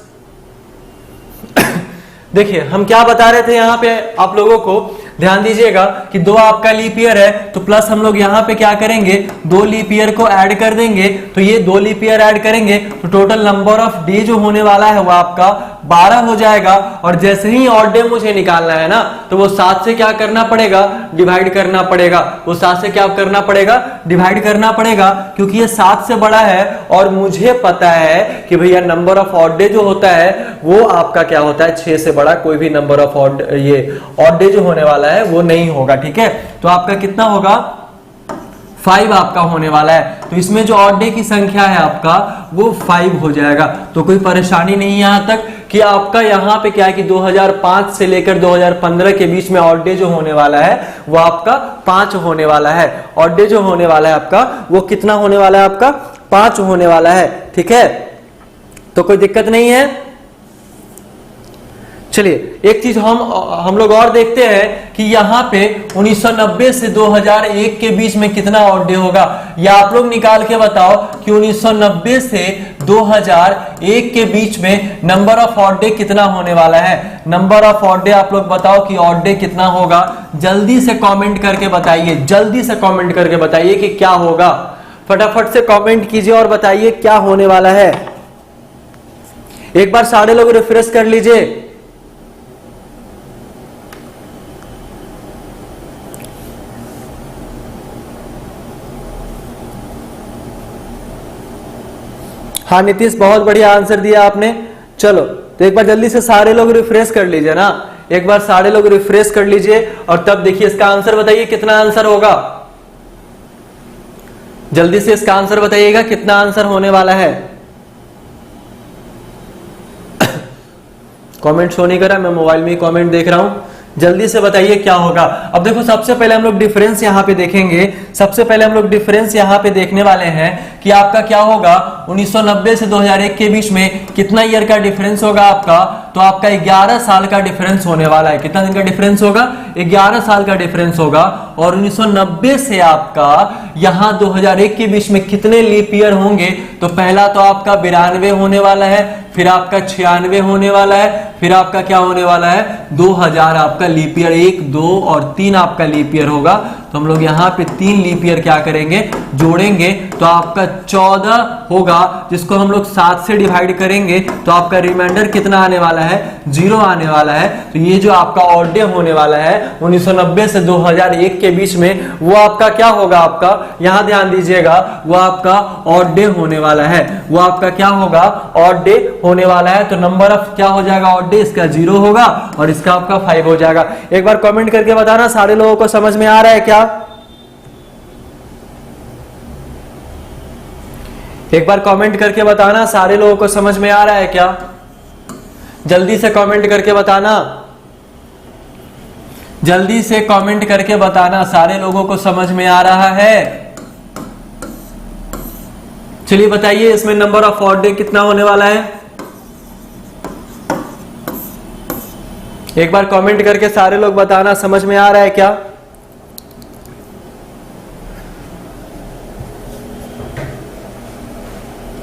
देखिए हम क्या बता रहे थे यहाँ पे आप लोगों को, ध्यान दीजिएगा कि 2 आपका लीप ईयर है तो प्लस हम लोग यहाँ पे क्या करेंगे, 2 लीप ईयर को ऐड कर देंगे। तो ये 2 लीप ईयर ऐड करेंगे तो टोटल नंबर ऑफ डे जो होने वाला है वो आपका 12 हो जाएगा। और जैसे ही ऑड डे मुझे निकालना है ना तो वो 7 से क्या करना पड़ेगा, डिवाइड करना पड़ेगा। वो 7 से क्या करना पड़ेगा, डिवाइड करना पड़ेगा, क्योंकि ये 7 से बड़ा है और मुझे पता है कि भैया नंबर ऑफ ऑड डे जो होता है वो आपका क्या होता है, 6 से बड़ा कोई भी नंबर ऑफ ऑड डे जो होने वाला है वो नहीं होगा, ठीक है। तो आपका कितना होगा, 5 आपका होने वाला है। तो इसमें जो ऑड डे की संख्या है आपका वो 5 हो जाएगा। तो कोई परेशानी नहीं है यहां तक कि आपका यहाँ पे क्या है कि 2005 से लेकर 2015 के बीच में ऑड डे जो होने वाला है वो आपका 5 होने वाला है। ऑड डे जो होने वाला है आपका वो कितना होने वाला है, आपका 5 होने वाला है, ठीक है। तो कोई दिक्कत नहीं है। चलिए एक चीज हम लोग और देखते हैं कि यहाँ पे 1990 से 2001 के बीच में कितना ऑड डे होगा, या आप लोग निकाल के बताओ कि 1990 से 2001 के बीच में नंबर ऑफ ऑड डे कितना होने वाला है। नंबर ऑफ ऑड डे आप लोग बताओ कि ऑड डे कितना होगा, जल्दी से कमेंट करके बताइए, जल्दी से कमेंट करके बताइए कि क्या होगा। फटाफट से कमेंट कीजिए और बताइए क्या होने वाला है। एक बार सारे लोग रिफ्रेश कर लीजिए। हाँ नीतीश, बहुत बढ़िया आंसर दिया आपने। चलो तो एक बार जल्दी से सारे लोग रिफ्रेश कर लीजिए ना, एक बार सारे लोग रिफ्रेश कर लीजिए और तब देखिए इसका आंसर बताइए कितना आंसर होगा। जल्दी से इसका आंसर बताइएगा कितना आंसर होने वाला है। कमेंट शो नहीं करा, मैं मोबाइल में ही कमेंट देख रहा हूं। जल्दी से बताइए क्या होगा। अब देखो सबसे पहले हम लोग डिफरेंस यहाँ पे देखेंगे। सबसे पहले हम लोग डिफरेंस यहाँ पे देखने वाले हैं कि आपका क्या होगा 1990 से 2001 के बीच में कितना ईयर का डिफरेंस होगा आपका। तो आपका 11 साल का डिफरेंस होने वाला है। कितना दिन का डिफरेंस होगा? 11 साल का डिफरेंस होगा। और 1990 से आपका यहां 2001 के बीच में कितने लीप ईयर होंगे? तो पहला तो आपका 92 होने वाला है, फिर आपका 96 होने वाला है, फिर आपका क्या होने वाला है 2000 आपका लीप ईयर, 1, 2 और 3 आपका लीप ईयर होगा। तो हम लोग यहाँ पे 3 लीप ईयर क्या करेंगे, जोड़ेंगे तो आपका 14 होगा, जिसको हम लोग 7 से डिवाइड करेंगे तो आपका रिमाइंडर कितना आने वाला है 0 आने वाला है। तो ये जो आपका ऑड डे होने वाला है 1990 से 2001 के बीच में वो आपका क्या होगा, आपका यहां ध्यान दीजिएगा, वो आपका ऑड डे होने वाला है। वो आपका क्या होगा, ऑड डे होने वाला है। तो नंबर ऑफ क्या हो जाएगा ऑड डे, इसका 0 होगा और इसका आपका 5 हो जाएगा। एक बार कमेंट करके बताना सारे लोगों को समझ में आ रहा है क्या? एक बार कमेंट करके बताना सारे लोगों को समझ में आ रहा है क्या? जल्दी से कमेंट करके बताना, जल्दी से कमेंट करके बताना सारे लोगों को समझ में आ रहा है। चलिए बताइए इसमें नंबर ऑफ ऑड डे कितना होने वाला है। एक बार कमेंट करके सारे लोग बताना समझ में आ रहा है क्या?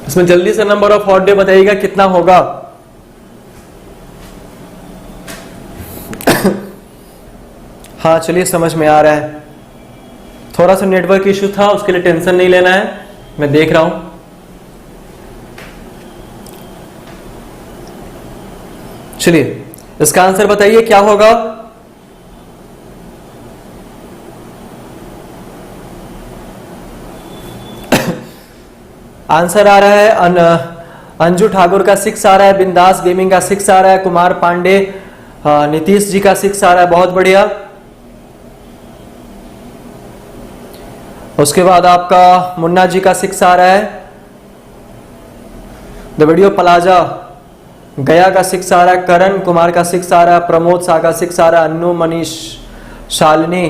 इसमें जल्दी से नंबर ऑफ ऑड डे बताइएगा कितना होगा। हाँ चलिए समझ में आ रहा है। थोड़ा सा नेटवर्क इश्यू था, उसके लिए टेंशन नहीं लेना है, मैं देख रहा हूं। चलिए इसका आंसर बताइए क्या होगा। आंसर आ रहा है अंजू ठाकुर का 6 आ रहा है, बिंदास गेमिंग का 6 आ रहा है, कुमार पांडे, नीतीश जी का 6 आ रहा है, बहुत बढ़िया। उसके बाद आपका मुन्ना जी का 6 आ रहा है, द वीडियो प्लाजा गया का 6 आ रहा है, करण कुमार का 6 आ रहा है, प्रमोद शाह का 6 आ रहा है, अन्नू मनीष शालिनी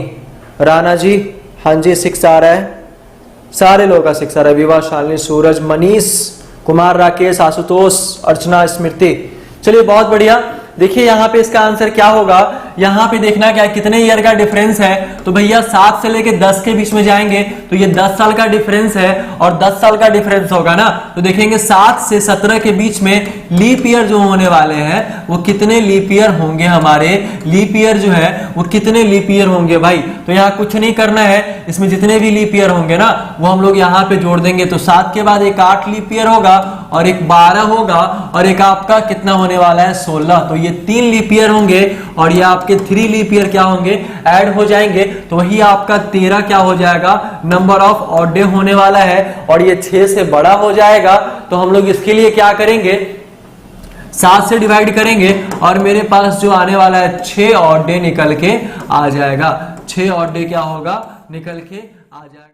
राणा जी हाँ जी 6 आ रहा है, सारे लोगों का 6 आ रहा है, विवाह शालिनी सूरज मनीष कुमार राकेश आशुतोष अर्चना स्मृति। चलिए बहुत बढ़िया। देखिए यहाँ पे इसका आंसर क्या होगा, यहाँ पे देखना क्या कितने ईयर का डिफरेंस है। तो भैया 7 से लेके 10 के बीच में जाएंगे तो ये 10 साल का डिफरेंस है और 10 साल का डिफरेंस होगा ना। तो देखेंगे 7 से 17 के बीच में लीप ईयर जो होने वाले हैं वो कितने लीप ईयर होंगे, हमारे लीप ईयर जो है वो कितने लीप ईयर होंगे भाई। तो यहाँ कुछ नहीं करना है, इसमें जितने भी लीप ईयर होंगे ना वो हम लोग यहाँ पे जोड़ देंगे। तो 7 के बाद एक 8 लीप ईयर होगा और एक 12 होगा और एक आपका कितना होने वाला है 16। तो ये 3 लीप ईयर होंगे और ये आपके 3 लीप ईयर क्या होंगे, ऐड हो जाएंगे। तो वही आपका 13 क्या हो जाएगा, नंबर ऑफ ऑड डे होने वाला है और ये 6 से बड़ा हो जाएगा। तो हम लोग इसके लिए क्या करेंगे, 7 से डिवाइड करेंगे और मेरे पास जो आने वाला है 6 ऑड डे निकल के आ जाएगा। 6 ऑड डे क्या होगा, निकल के आ जाएगा।